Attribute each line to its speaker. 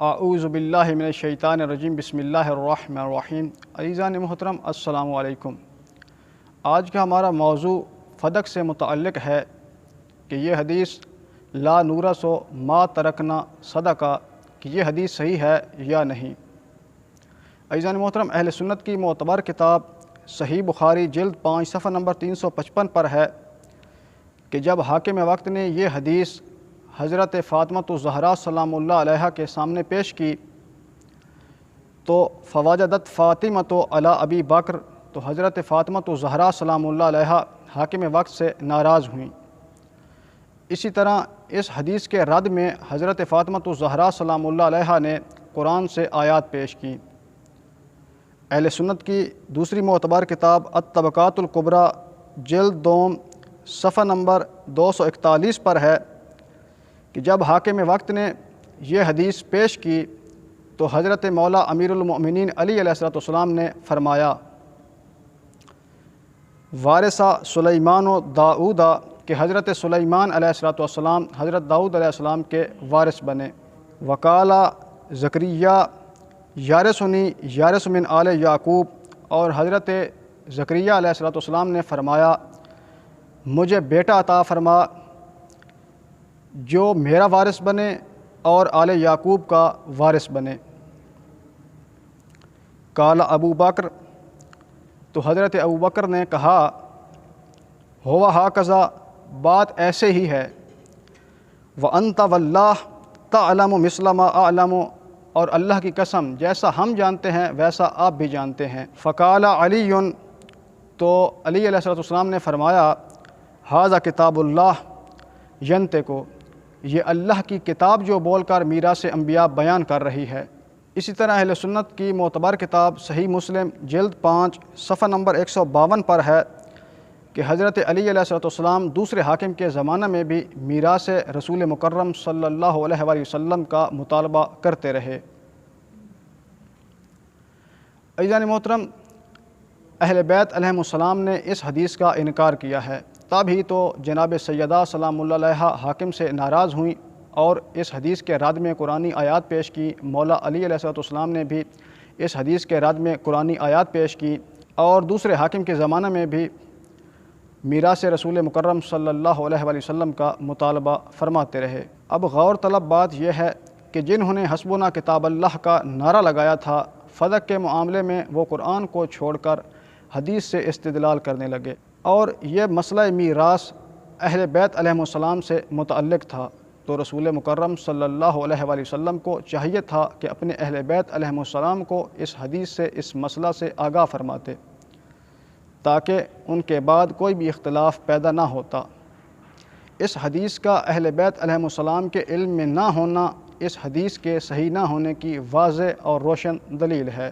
Speaker 1: اعوذ باللہ من الشیطان الرجیم بسم اللہ الرحمن الرحیم۔ عزیزان محترم السلام علیکم۔ آج کا ہمارا موضوع فدق سے متعلق ہے کہ یہ حدیث لا نورث ما ترکنا صدقہ کہ یہ حدیث صحیح ہے یا نہیں۔ عزیزان محترم، اہل سنت کی معتبر کتاب صحیح بخاری جلد 5 صفحہ نمبر 355 پر ہے کہ جب حاکم وقت نے یہ حدیث حضرت فاطمہ الزہرا سلام اللہ علیہا کے سامنے پیش کی تو فوجدت فاطمۃ علی ابی بکر، تو حضرت فاطمہ الزہرا سلام اللہ علیہا حاکم وقت سے ناراض ہوئیں۔ اسی طرح اس حدیث کے رد میں حضرت فاطمہ الزہرا سلام اللہ علیہا نے قرآن سے آیات پیش کی۔ اہل سنت کی دوسری معتبر کتاب الطبقات الکبریٰ جلد 2 صفحہ نمبر 241 پر ہے کہ جب حاکم وقت نے یہ حدیث پیش کی تو حضرت مولا امیر المؤمنین علی علیہ السلام نے فرمایا وارثہ سلیمان و داؤد، کہ حضرت سلیمان علیہ السلام حضرت داؤد علیہ السلام کے وارث بنے۔ وقالا زکریا یارثنی یارث من آل یعقوب، اور حضرت زکریا علیہ السلام نے فرمایا مجھے بیٹا عطا فرما جو میرا وارث بنے اور آل یعقوب کا وارث بنے۔ قال ابو بکر، تو حضرت ابو بکر نے کہا ہوا ہاکذا، بات ایسے ہی ہے، وانت واللہ تعلم مثل ما اعلم، اور اللہ کی قسم جیسا ہم جانتے ہیں ویسا آپ بھی جانتے ہیں۔ فقال علی، تو علی علیہ السلام نے فرمایا ھذا کتاب اللہ ینطق، یہ اللہ کی کتاب جو بول کر میراث انبیاء بیان کر رہی ہے۔ اسی طرح اہل سنت کی معتبر کتاب صحیح مسلم جلد 5 صفحہ نمبر 152 پر ہے کہ حضرت علی علیہ السلام دوسرے حاکم کے زمانہ میں بھی میراث رسول مکرم صلی اللہ علیہ وآلہ وسلم کا مطالبہ کرتے رہے۔ عزیزان محترم، اہل بیت علیہم السلام نے اس حدیث کا انکار کیا ہے، تب ہی تو جناب سیدہ سلام اللہ علیہا حاکم سے ناراض ہوئیں اور اس حدیث کے رد میں قرآنی آیات پیش کی۔ مولا علی علیہ السلام نے بھی اس حدیث کے رد میں قرآنی آیات پیش کی اور دوسرے حاکم کے زمانہ میں بھی میراث رسول مکرم صلی اللہ علیہ وآلہ وسلم کا مطالبہ فرماتے رہے۔ اب غور طلب بات یہ ہے کہ جنہوں نے حسبنا کتاب اللہ کا نعرہ لگایا تھا، فدق کے معاملے میں وہ قرآن کو چھوڑ کر حدیث سے استدلال کرنے لگے، اور یہ مسئلہ میراث اہل بیت علیہم السلام سے متعلق تھا، تو رسول مکرم صلی اللہ علیہ وآلہ وسلم کو چاہیے تھا کہ اپنے اہل بیت علیہم السلام کو اس حدیث سے، اس مسئلہ سے آگاہ فرماتے تاکہ ان کے بعد کوئی بھی اختلاف پیدا نہ ہوتا۔ اس حدیث کا اہل بیت علیہم السلام کے علم میں نہ ہونا اس حدیث کے صحیح نہ ہونے کی واضح اور روشن دلیل ہے۔